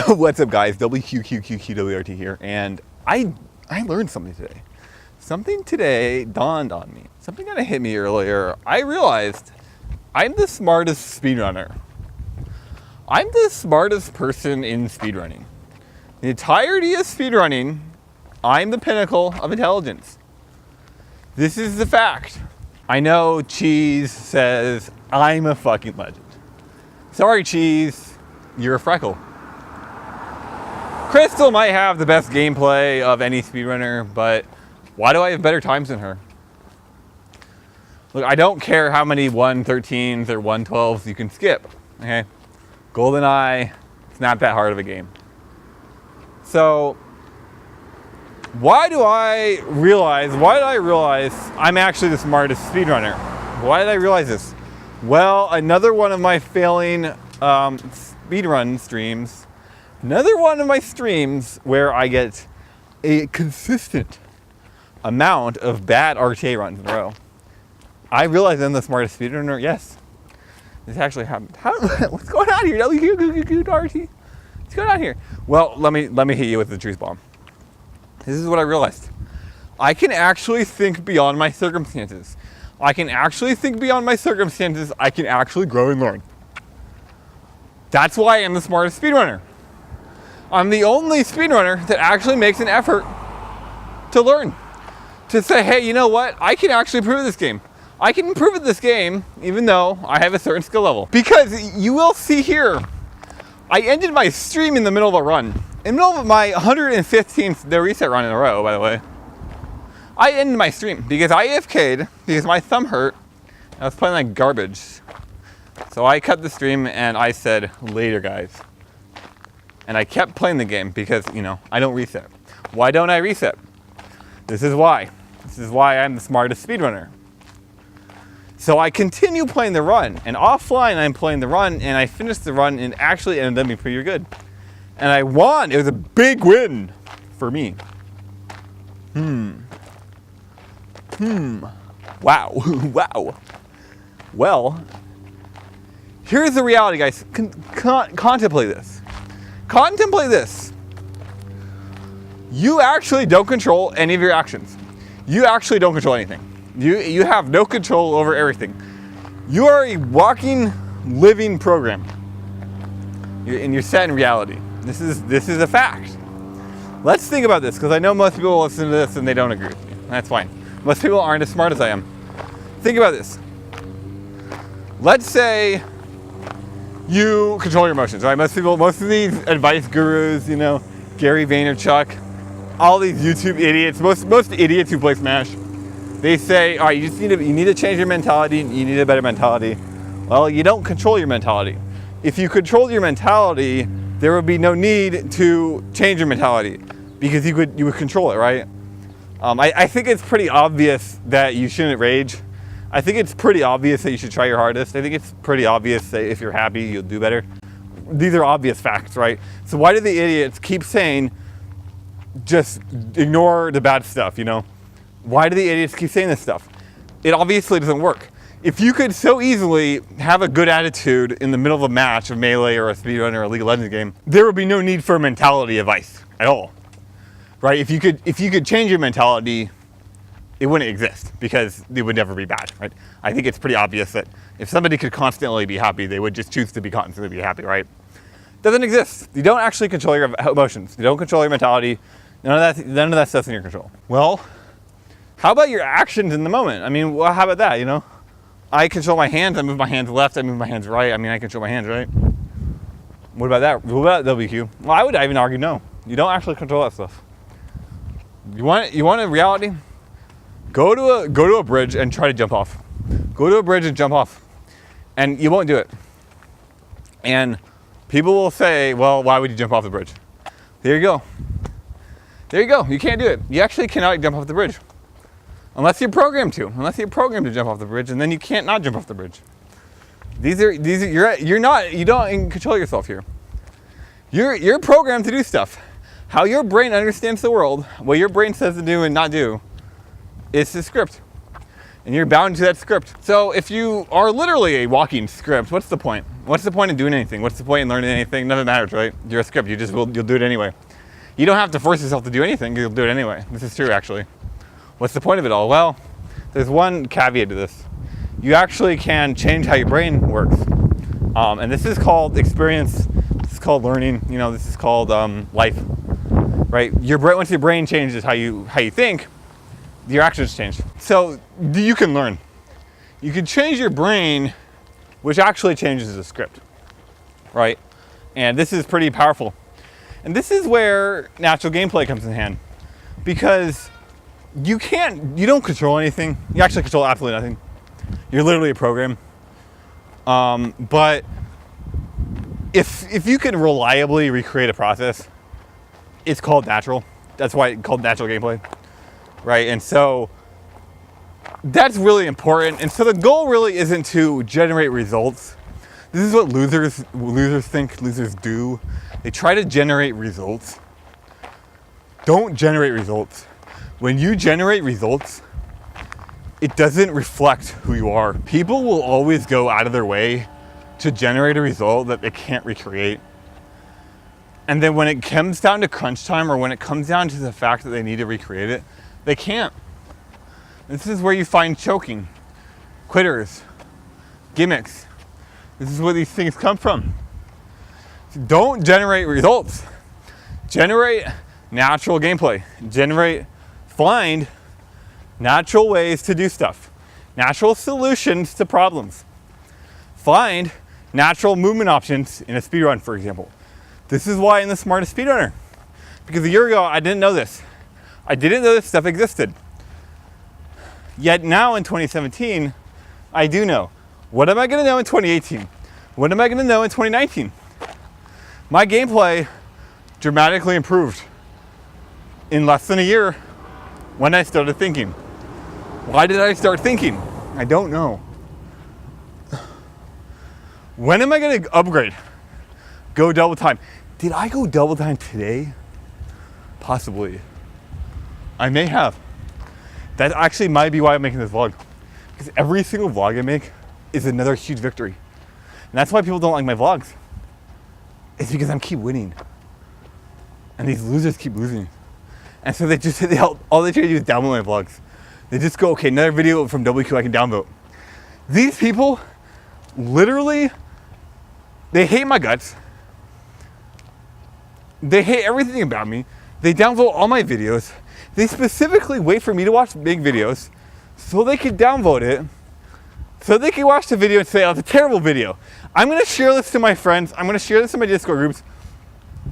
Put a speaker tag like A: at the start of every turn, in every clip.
A: What's up, guys? WQQQQWRT here, and I learned something today. Something today dawned on me. Something kind of hit me earlier. I realized I'm the smartest speedrunner. I'm the smartest person in speedrunning. The entirety of speedrunning, I'm the pinnacle of intelligence. This is the fact. I know Cheese says I'm a fucking legend. Sorry, Cheese, you're a freckle. Crystal might have the best gameplay of any speedrunner, but why do I have better times than her? Look, I don't care how many 113s or 112s you can skip, okay? GoldenEye, it's not that hard of a game. So, why did I realize I'm actually the smartest speedrunner? Why did I realize this? Well, another one of my failing speedrun streams. Another one of my streams where I get a consistent amount of bad RTA runs in a row. I realize I'm the smartest speedrunner. Yes, this actually happened. What's going on here? RT. What's going on here? Well, let me hit you with the truth bomb. This is what I realized. I can actually think beyond my circumstances. I can actually think beyond my circumstances. I can actually grow and learn. That's why I'm the smartest speedrunner. I'm the only speedrunner that actually makes an effort to learn. To say, hey, you know what? I can actually improve this game. I can improve at this game even though I have a certain skill level. Because you will see here, I ended my stream in the middle of a run. In the middle of my 115th reset run in a row, by the way. I ended my stream because I AFK'd because my thumb hurt. I was playing like garbage. So I cut the stream and I said, later guys. And I kept playing the game because, you know, I don't reset. Why don't I reset? This is why. This is why I'm the smartest speedrunner. So I continue playing the run, and offline I'm playing the run, and I finished the run and actually ended up being pretty good. And I won. It was a big win for me. Wow. Wow. Well, here's the reality, guys. Contemplate this. Contemplate this. You actually don't control any of your actions. You actually don't control anything. You have no control over everything. You are a walking, living program. And you're set in reality. This is a fact. Let's think about this, because I know most people listen to this and they don't agree with me. That's fine. Most people aren't as smart as I am. Think about this. Let's say you control your emotions, right? Most of these advice gurus, you know, Gary Vaynerchuk, all these YouTube idiots, most idiots who play Smash, they say, all right, you need to change your mentality. You need a better mentality. Well, you don't control your mentality. If you controlled your mentality, there would be no need to change your mentality because you would control it, right? I think it's pretty obvious that you shouldn't rage. I think it's pretty obvious that you should try your hardest. I think it's pretty obvious that if you're happy, you'll do better. These are obvious facts, right? So why do the idiots keep saying, just ignore the bad stuff, you know? Why do the idiots keep saying this stuff? It obviously doesn't work. If you could so easily have a good attitude in the middle of a match of Melee or a speedrun or a League of Legends game, there would be no need for mentality advice at all, right? If you could change your mentality, it wouldn't exist because it would never be bad, right? I think it's pretty obvious that if somebody could constantly be happy, they would just choose to be constantly be happy, right? It doesn't exist. You don't actually control your emotions. You don't control your mentality. None of that stuff's in your control. Well, how about your actions in the moment? I mean, well, how about that, you know? I control my hands. I move my hands left. I move my hands right. I mean, I control my hands, right? What about that? What about WQ? Well, I would even argue no. You don't actually control that stuff. You want a reality? Go to a bridge and try to jump off. Go to a bridge and jump off. And you won't do it. And people will say, well, why would you jump off the bridge? There you go. There you go. You can't do it. You actually cannot jump off the bridge. Unless you're programmed to. Unless you're programmed to jump off the bridge, and then you can't not jump off the bridge. You don't control yourself here. You're programmed to do stuff. How your brain understands the world, what your brain says to do and not do, is the script. and you're bound to that script. So if you are literally a walking script, what's the point? What's the point in doing anything? What's the point in learning anything? Nothing matters, right? You're a script. You'll do it anyway. You don't have to force yourself to do anything. You'll do it anyway. This is true, actually. What's the point of it all? Well, there's one caveat to this. You actually can change how your brain works. And this is called experience. This is called learning. You know, this is called life, right? Your brain, once your brain changes how you think, your actions change. So you can learn. You can change your brain, which actually changes the script, right? And this is pretty powerful. And this is where natural gameplay comes in hand, because you don't control anything. You actually control absolutely nothing. You're literally a program. But if you can reliably recreate a process, it's called natural. That's why it's called natural gameplay, right? And so that's really important. And so the goal really isn't to generate results. This is what losers think losers do. They try to generate results. Don't generate results. When you generate results, it doesn't reflect who you are. People will always go out of their way to generate a result that they can't recreate. And then when it comes down to crunch time, or when it comes down to the fact that they need to recreate it, they can't. This is where you find choking, quitters, gimmicks. This is where these things come from. Don't generate results. Generate natural gameplay. Find natural ways to do stuff. Natural solutions to problems. Find natural movement options in a speedrun, for example. This is why I'm the smartest speedrunner. Because a year ago, I didn't know this. I didn't know this stuff existed. Yet now in 2017, I do know. What am I going to know in 2018? What am I going to know in 2019? My gameplay dramatically improved in less than a year when I started thinking. Why did I start thinking? I don't know. When am I going to upgrade? Go double time. Did I go double time today? Possibly. I may have. That actually might be why I'm making this vlog. Because every single vlog I make is another huge victory. And that's why people don't like my vlogs. It's because I keep winning. And these losers keep losing. And so they just, all they try to do is downvote my vlogs. They just go, okay, another video from WQ I can downvote. These people, literally, they hate my guts. They hate everything about me. They downvote all my videos. They specifically wait for me to watch big videos so they can downvote it, so they can watch the video and say, oh, it's a terrible video. I'm going to share this to my friends. I'm going to share this in my Discord groups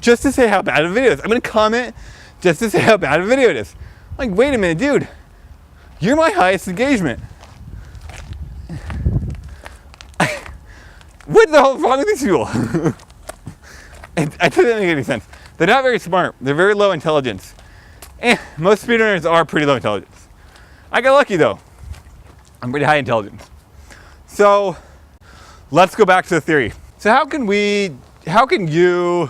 A: just to say how bad a video is. I'm going to comment just to say how bad a video it is. Like, wait a minute, dude. You're my highest engagement. What the hell is wrong with these people? It doesn't make any sense. They're not very smart. They're very low intelligence. Most speedrunners are pretty low intelligence. I got lucky though. I'm pretty high intelligence. So let's go back to the theory. So how can you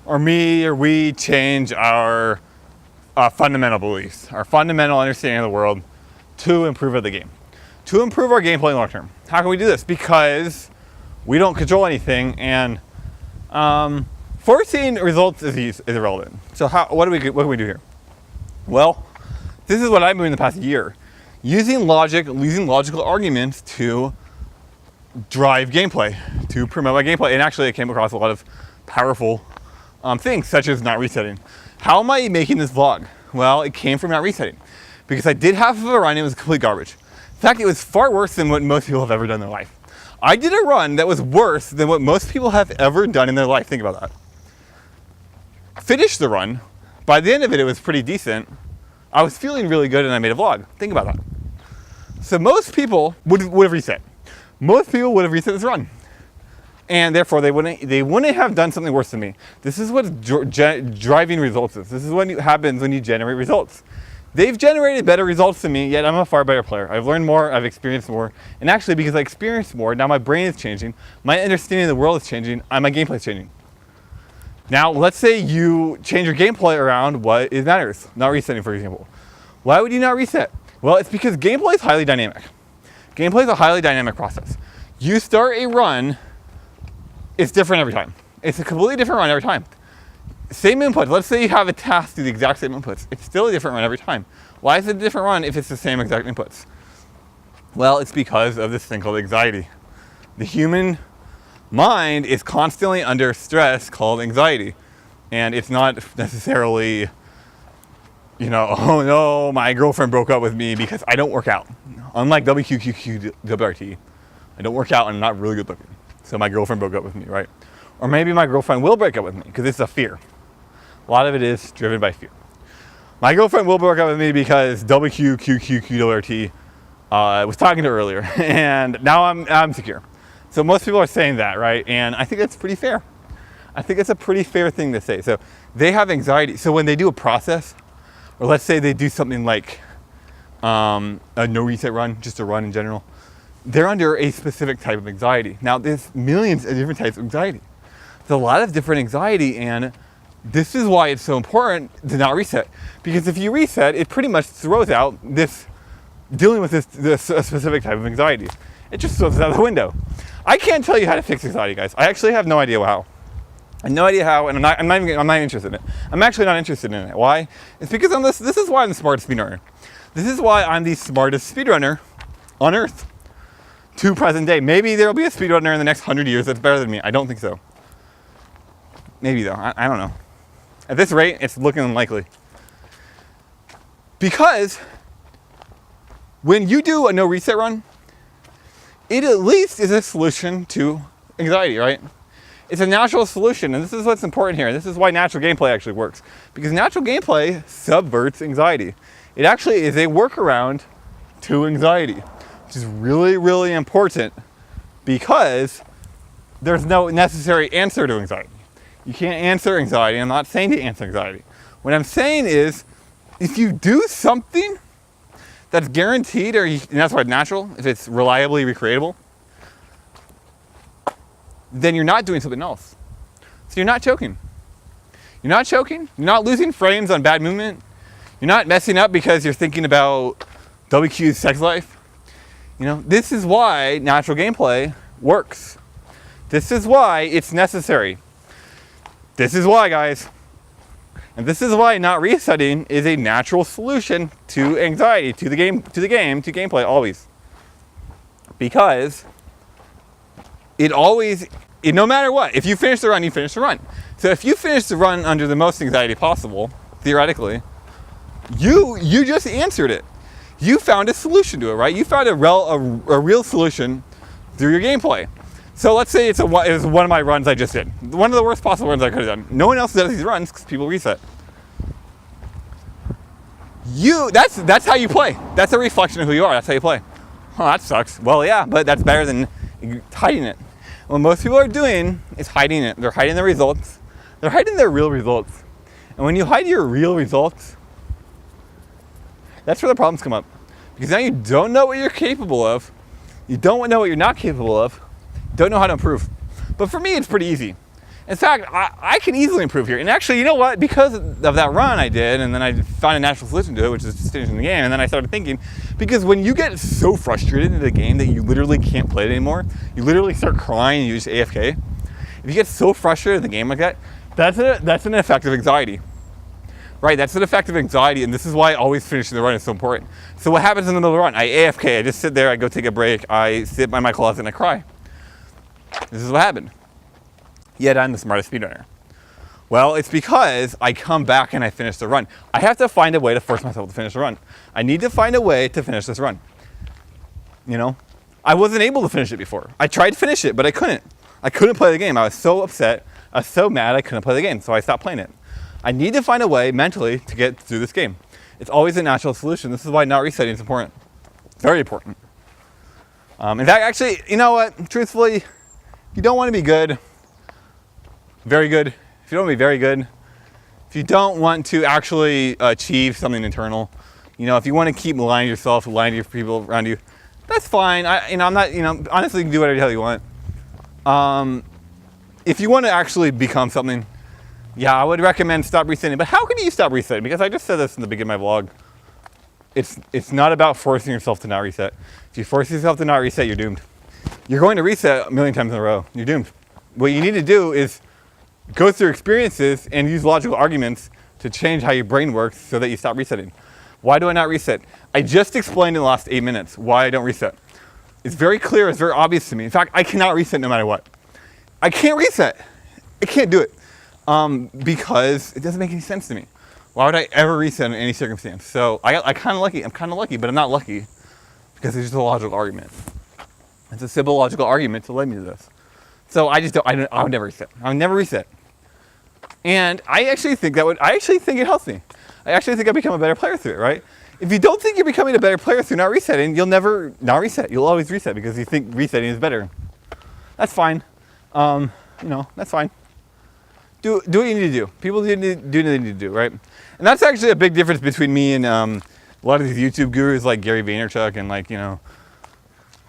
A: or me or we change our fundamental beliefs, our fundamental understanding of the world to improve the game, to improve our gameplay long term? How can we do this? Because we don't control anything, and forcing results is irrelevant. So what can we do here? Well, this is what I've been doing the past year. Using logical arguments to drive gameplay, to promote my gameplay. And actually I came across a lot of powerful things, such as not resetting. How am I making this vlog? Well, it came from not resetting. Because I did half of a run, it was complete garbage. In fact, it was far worse than what most people have ever done in their life. I did a run that was worse than what most people have ever done in their life. Think about that. Finished the run. By the end of it, it was pretty decent. I was feeling really good and I made a vlog. Think about that. So most people would have reset. Most people would have reset this run. And therefore, they wouldn't have done something worse than me. This is what driving results is. This is what happens when you generate results. They've generated better results than me, yet I'm a far better player. I've learned more, I've experienced more. And actually, because I experienced more, now my brain is changing, my understanding of the world is changing, and my gameplay is changing. Now, let's say you change your gameplay around what matters. Not resetting, for example. Why would you not reset? Well, it's because gameplay is highly dynamic. Gameplay is a highly dynamic process. You start a run, it's different every time. It's a completely different run every time. Same inputs. Let's say you have a task to the exact same inputs. It's still a different run every time. Why is it a different run if it's the same exact inputs? Well, it's because of this thing called anxiety. The human mind is constantly under stress called anxiety. And it's not necessarily, you know, oh no, my girlfriend broke up with me because I don't work out. Unlike WQQQWRT, I don't work out and I'm not really good looking. So my girlfriend broke up with me, right? Or maybe my girlfriend will break up with me because it's a fear. A lot of it is driven by fear. My girlfriend will break up with me because WQQQWRT was talking to her earlier, and now I'm secure. So most people are saying that, right? And I think that's pretty fair. I think it's a pretty fair thing to say. So they have anxiety. So when they do a process, or let's say they do something like a no reset run, just a run in general, they're under a specific type of anxiety. Now there's millions of different types of anxiety. There's a lot of different anxiety, and this is why it's so important to not reset. Because if you reset, it pretty much throws out this, dealing with this specific type of anxiety. It just throws it out the window. I can't tell you how to fix anxiety, guys. I actually have no idea how. I have no idea how, and I'm not interested in it. I'm actually not interested in it. Why? It's because this is why I'm the smartest speedrunner. This is why I'm the smartest speedrunner on Earth to present day. Maybe there'll be a speedrunner in the next 100 years that's better than me. I don't think so. Maybe though, I don't know. At this rate, it's looking unlikely. Because when you do a no reset run, it at least is a solution to anxiety, right? It's a natural solution, and this is what's important here. This is why natural gameplay actually works. Because natural gameplay subverts anxiety. It actually is a workaround to anxiety, which is really, really important because there's no necessary answer to anxiety. You can't answer anxiety. I'm not saying to answer anxiety. What I'm saying is, if you do something that's guaranteed, and that's why it's natural, if it's reliably recreatable, then you're not doing something else. So you're not choking. You're not choking. You're not losing frames on bad movement. You're not messing up because you're thinking about WQ's sex life. You know, this is why natural gameplay works. This is why it's necessary. This is why, guys. And this is why not resetting is a natural solution to anxiety, to gameplay always. Because no matter what, if you finish the run, you finish the run. So if you finish the run under the most anxiety possible, theoretically, you just answered it. You found a solution to it, right? You found a real solution through your gameplay. So let's say it was one of my runs I just did. One of the worst possible runs I could have done. No one else does these runs because people reset. That's how you play. That's a reflection of who you are. That's how you play. Oh, that sucks. Well, yeah, but that's better than hiding it. What most people are doing is hiding it. They're hiding their results. They're hiding their real results. And when you hide your real results, that's where the problems come up. Because now you don't know what you're capable of. You don't know what you're not capable of. Don't know how to improve. But for me, it's pretty easy. In fact, I can easily improve here. And actually, you know what? Because of that run I did, and then I found a natural solution to it, which is just finishing the game, and then I started thinking, because when you get so frustrated in the game that you literally can't play it anymore, you literally start crying and you just AFK. If you get so frustrated in the game like that, that's an effect of anxiety. Right, that's an effect of anxiety, and this is why always finishing the run is so important. So what happens in the middle of the run? I AFK, I just sit there, I go take a break, I sit by my closet and I cry. This is what happened. Yet I'm the smartest speedrunner. Well, it's because I come back and I finish the run. I have to find a way to force myself to finish the run. I need to find a way to finish this run. You know, I wasn't able to finish it before. I tried to finish it, but I couldn't. I couldn't play the game. I was so upset. I was so mad I couldn't play the game, so I stopped playing it. I need to find a way mentally to get through this game. It's always a natural solution. This is why not resetting is important. Very important. In fact, actually, you know what? Truthfully, if you don't want to be good, very good. If you don't want to be very good, if you don't want to actually achieve something internal, you know, if you want to keep lying to yourself, lying to your people around you, that's fine. I'm not, honestly, you can do whatever the hell you want. If you want to actually become something, yeah, I would recommend stop resetting. But how can you stop resetting? Because I just said this in the beginning of my vlog. It's not about forcing yourself to not reset. If you force yourself to not reset, you're doomed. You're going to reset a million times in a row. You're doomed. What you need to do is go through experiences and use logical arguments to change how your brain works so that you stop resetting. Why do I not reset? I just explained in the last 8 minutes why I don't reset. It's very clear, it's very obvious to me. In fact, I cannot reset no matter what. I can't reset. I can't do it because it doesn't make any sense to me. Why would I ever reset in any circumstance? So I'm kind of lucky, but I'm not lucky because it's just a logical argument. It's a simple logical argument to lead me to this. So I would never reset. I would never reset. And I actually think it helps me. I actually think I become a better player through it, right? If you don't think you're becoming a better player through not resetting, you'll never not reset. You'll always reset because you think resetting is better. That's fine. That's fine. Do what you need to do. People do what they need to do, right? And that's actually a big difference between me and a lot of these YouTube gurus like Gary Vaynerchuk and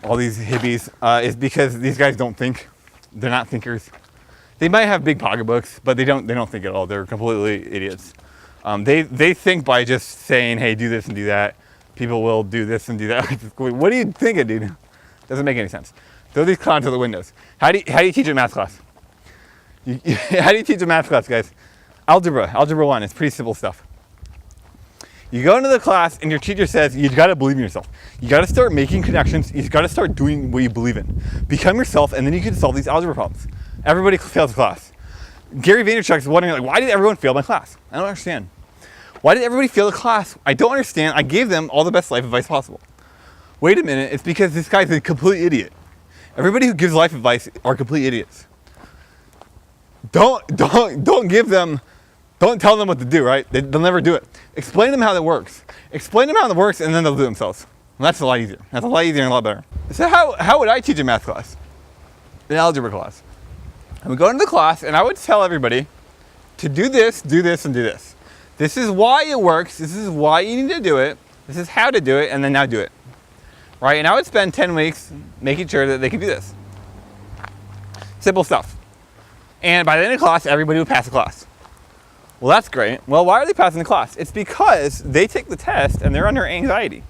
A: all these hippies, is because these guys don't think. They're not thinkers. They might have big pocketbooks, but they don't think at all. They're completely idiots. They think by just saying, hey, do this and do that. People will do this and do that. What are you thinking, dude? Doesn't make any sense. Throw these clowns to the windows. How do you teach a math class? How do you teach a math class, guys? Algebra 1, it's pretty simple stuff. You go into the class and your teacher says, you gotta believe in yourself. You gotta start making connections. You gotta start doing what you believe in. Become yourself and then you can solve these algebra problems. Everybody fails the class. Gary Vaynerchuk is wondering, why did everyone fail my class? I don't understand. Why did everybody fail the class? I don't understand. I gave them all the best life advice possible. Wait a minute, it's because this guy's a complete idiot. Everybody who gives life advice are complete idiots. Don't tell them what to do, right? They'll never do it. Explain to them how that works. Explain to them how it works and then they'll do it themselves. And that's a lot easier. That's a lot easier and a lot better. So how would I teach a math class? An algebra class. I would go into the class and I would tell everybody to do this, and do this. This is why it works. This is why you need to do it. This is how to do it, and then now do it. Right? And I would spend 10 weeks making sure that they can do this. Simple stuff. And by the end of class, everybody would pass the class. Well, that's great. Well, why are they passing the class? It's because they take the test and they're under anxiety.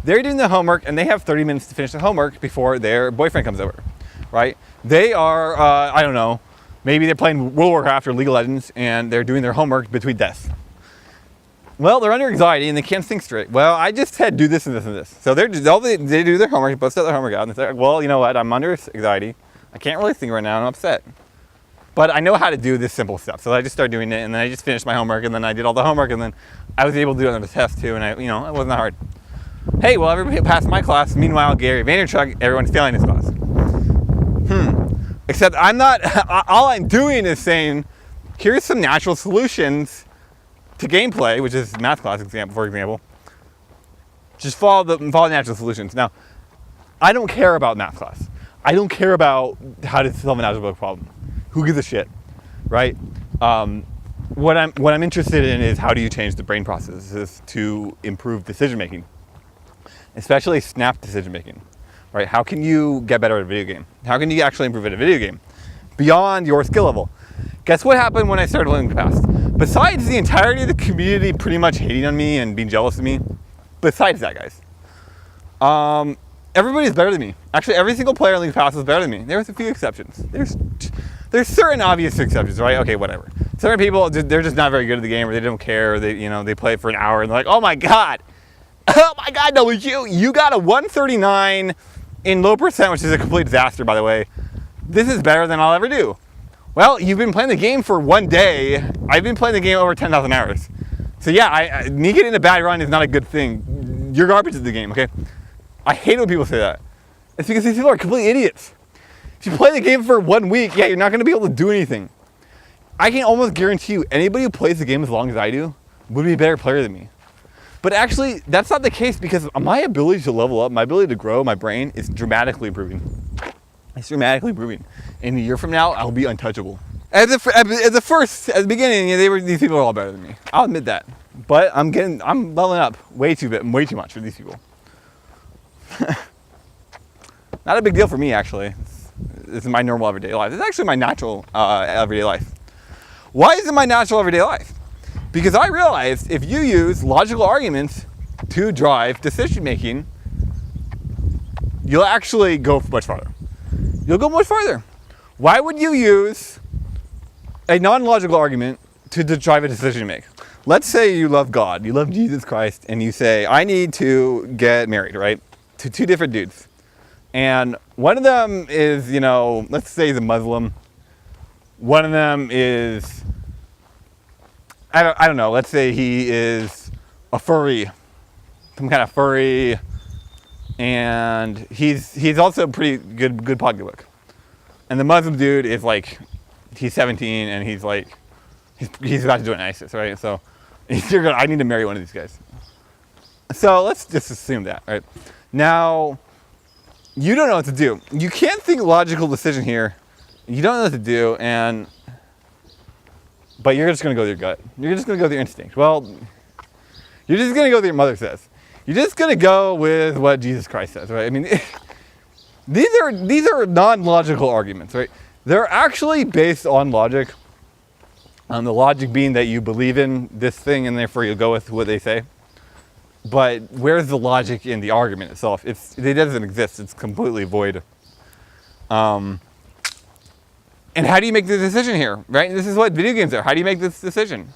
A: They're doing the homework and they have 30 minutes to finish the homework before their boyfriend comes over, right? They are, I don't know, maybe they're playing World of Warcraft or League of Legends and they're doing their homework between deaths. Well, they're under anxiety and they can't think straight. Well, I just said do this and this and this. So they do their homework, bust out their homework out and they're like, well, you know what? I'm under anxiety. I can't really think right now and I'm upset. But I know how to do this simple stuff. So I just started doing it and then I just finished my homework and then I did all the homework and then I was able to do it on the test too and it wasn't that hard. Hey, well, everybody passed my class. Meanwhile, Gary Vaynerchuk, everyone's failing his class. Except I'm not, all I'm doing is saying, here's some natural solutions to gameplay, which is math class for example. Just follow the natural solutions. Now, I don't care about math class. I don't care about how to solve an algebra problem. Who gives a shit, right? What I'm interested in is how do you change the brain processes to improve decision making, especially snap decision making, right? How can you get better at a video game? How can you actually improve at a video game beyond your skill level? Guess what happened when I started learning fast? Besides the entirety of the community pretty much hating on me and being jealous of me, besides that, guys, everybody's better than me. Actually, every single player in League Pass is better than me. There's a few exceptions. There's certain obvious exceptions, right? Okay, whatever. Certain people, they're just not very good at the game, or they don't care, or they play it for an hour and they're like, oh my god, no, you got a 139 in low percent, which is a complete disaster, by the way. This is better than I'll ever do. Well, you've been playing the game for one day. I've been playing the game over 10,000 hours. So yeah, me getting a bad run is not a good thing. You're garbage at the game, okay? I hate when people say that. It's because these people are complete idiots. If you play the game for 1 week, yeah, you're not going to be able to do anything. I can almost guarantee you, anybody who plays the game as long as I do would be a better player than me. But actually, that's not the case because my ability to level up, my ability to grow, my brain is dramatically improving. It's dramatically improving. In a year from now, I'll be untouchable. At the beginning, these people are all better than me. I'll admit that. But I'm leveling up way too much for these people. Not a big deal for me, actually. This is my normal everyday life. It's actually my natural everyday life. Why is it my natural everyday life? Because I realized if you use logical arguments to drive decision making, you'll actually go much farther. You'll go much farther. Why would you use a non-logical argument to drive a decision to make? Let's say you love God, you love Jesus Christ, and you say, I need to get married, right? To two different dudes. And one of them is, let's say he's a Muslim. One of them is, I don't know, let's say he is a furry, some kind of furry, and he's also pretty good pocketbook. And the Muslim dude is like, he's 17 and he's about to join ISIS, right? So I need to marry one of these guys. So let's just assume that, right? Now, you don't know what to do. You can't think logical decision here. You don't know what to do, but you're just going to go with your gut. You're just going to go with your instinct. Well, you're just going to go with what your mother says. You're just going to go with what Jesus Christ says, right? I mean, these are non-logical arguments, right? They're actually based on logic. The logic being that you believe in this thing and therefore you go with what they say. But where's the logic in the argument itself? It doesn't exist. It's completely void. And how do you make the decision here, right? This is what video games are. How do you make this decision?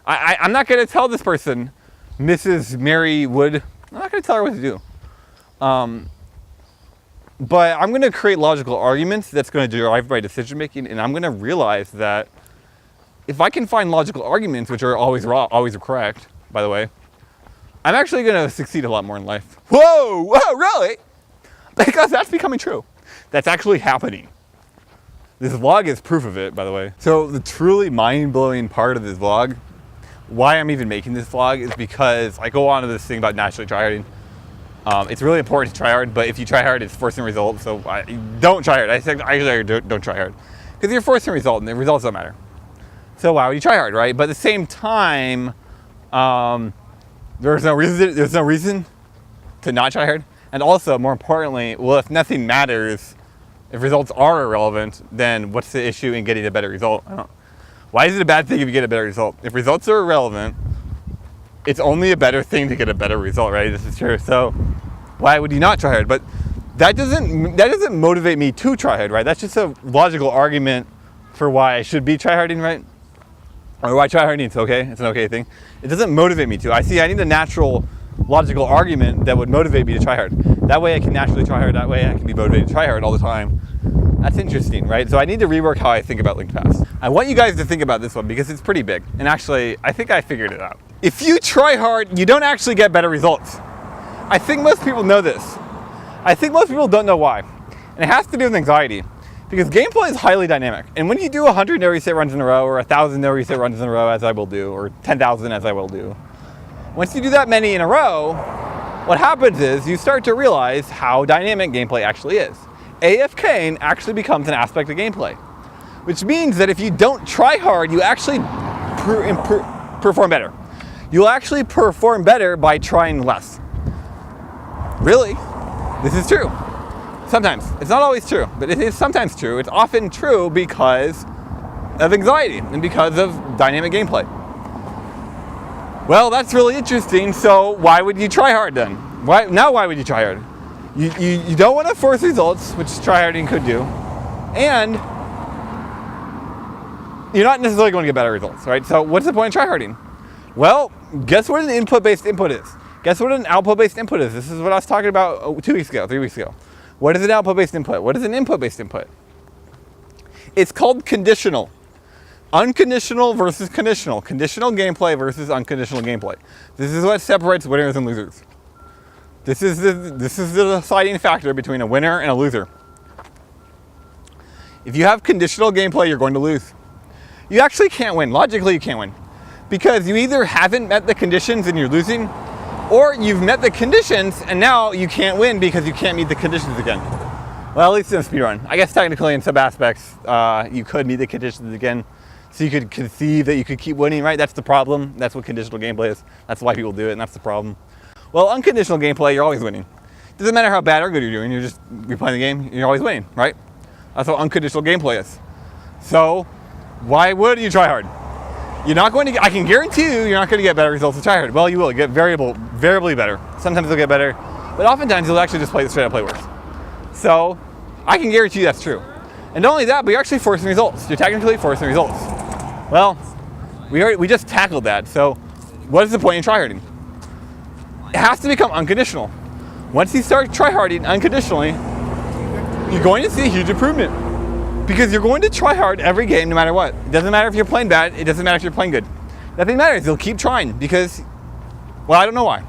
A: I'm not going to tell this person, Mrs. Mary Wood, I'm not going to tell her what to do. But I'm going to create logical arguments that's going to drive my decision making, and I'm going to realize that if I can find logical arguments, which are always correct, by the way, I'm actually going to succeed a lot more in life. Whoa, really? Because that's becoming true. That's actually happening. This vlog is proof of it, by the way. So the truly mind-blowing part of this vlog, why I'm even making this vlog, is because I go on to this thing about naturally tryharding. It's really important to try hard, but if you try hard, it's forcing results. So don't try hard. I say don't try hard, because you're forcing a result, and the results don't matter. So why would you try hard, right? But at the same time, there's no reason to not try hard. And also, more importantly, well, if nothing matters, if results are irrelevant, then what's the issue in getting a better result? Why is it a bad thing if you get a better result? If results are irrelevant, it's only a better thing to get a better result, right? This is true. So why would you not try hard? But that doesn't motivate me to try hard, right? That's just a logical argument for why I should be tryharding, right? Or why tryharding is okay. It's an okay thing. It doesn't motivate me to. I need a natural logical argument that would motivate me to try hard. That way I can naturally try hard. That way I can be motivated to try hard all the time. That's interesting, right? So I need to rework how I think about linked paths. I want you guys to think about this one because it's pretty big. And actually, I think I figured it out. If you try hard, you don't actually get better results. I think most people know this. I think most people don't know why. And it has to do with anxiety. Because gameplay is highly dynamic. And when you do 100 no reset runs in a row, or 1,000 no reset runs in a row, as I will do, or 10,000 as I will do, once you do that many in a row, what happens is you start to realize how dynamic gameplay actually is. AFKing actually becomes an aspect of gameplay. Which means that if you don't try hard, you actually perform better. You'll actually perform better by trying less. Really? This is true. Sometimes. It's not always true, but it is sometimes true. It's often true because of anxiety and because of dynamic gameplay. Well, that's really interesting. So why would you try hard then? Why would you try hard? You don't want to force results, which tryharding could do, and you're not necessarily going to get better results, right? So what's the point of tryharding? Well, guess what an input-based input is? Guess what an output-based input is? This is what I was talking about 3 weeks ago. What is an output-based input? What is an input-based input? It's called conditional. Unconditional versus conditional. Conditional gameplay versus unconditional gameplay. This is what separates winners and losers. This is the deciding factor between a winner and a loser. If you have conditional gameplay, you're going to lose. You actually can't win. Logically, you can't win. Because you either haven't met the conditions and you're losing, or you've met the conditions and now you can't win because you can't meet the conditions again. Well, at least in a speedrun. I guess technically in some aspects, you could meet the conditions again. So you could conceive that you could keep winning, right? That's the problem. That's what conditional gameplay is. That's why people do it, and that's the problem. Well, unconditional gameplay, you're always winning. Doesn't matter how bad or good you're doing, you're playing the game, you're always winning, right? That's what unconditional gameplay is. So, why would you try hard? You're not going to, I can guarantee you're not going to get better results with try hard. Well, you will get variably better. Sometimes they'll get better, but oftentimes you'll actually just play the straight up play worse. So I can guarantee you that's true. And not only that, but you're actually forcing results. You're technically forcing results. Well, we just tackled that. So what is the point in tryharding? It has to become unconditional. Once you start tryharding unconditionally, you're going to see a huge improvement, because you're going to try hard every game no matter what. It doesn't matter if you're playing bad, it doesn't matter if you're playing good. Nothing matters, you'll keep trying because, well, I don't know why.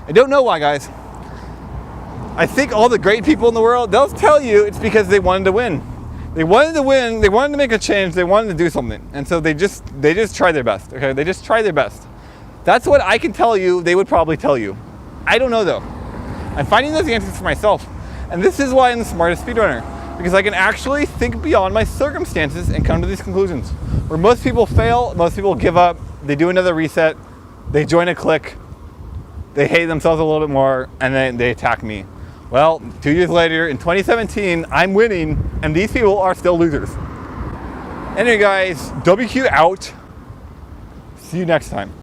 A: I don't know why, guys. I think all the great people in the world, they'll tell you it's because they wanted to win. They wanted to win, they wanted to make a change, they wanted to do something. And so they just try their best, okay? They just try their best. That's what I can tell you, they would probably tell you. I don't know though. I'm finding those answers for myself. And this is why I'm the smartest speedrunner, because I can actually think beyond my circumstances and come to these conclusions. Where most people fail, most people give up, they do another reset, they join a clique, they hate themselves a little bit more, and then they attack me. Well, 2 years later, in 2017, I'm winning, and these people are still losers. Anyway, guys, WQ out. See you next time.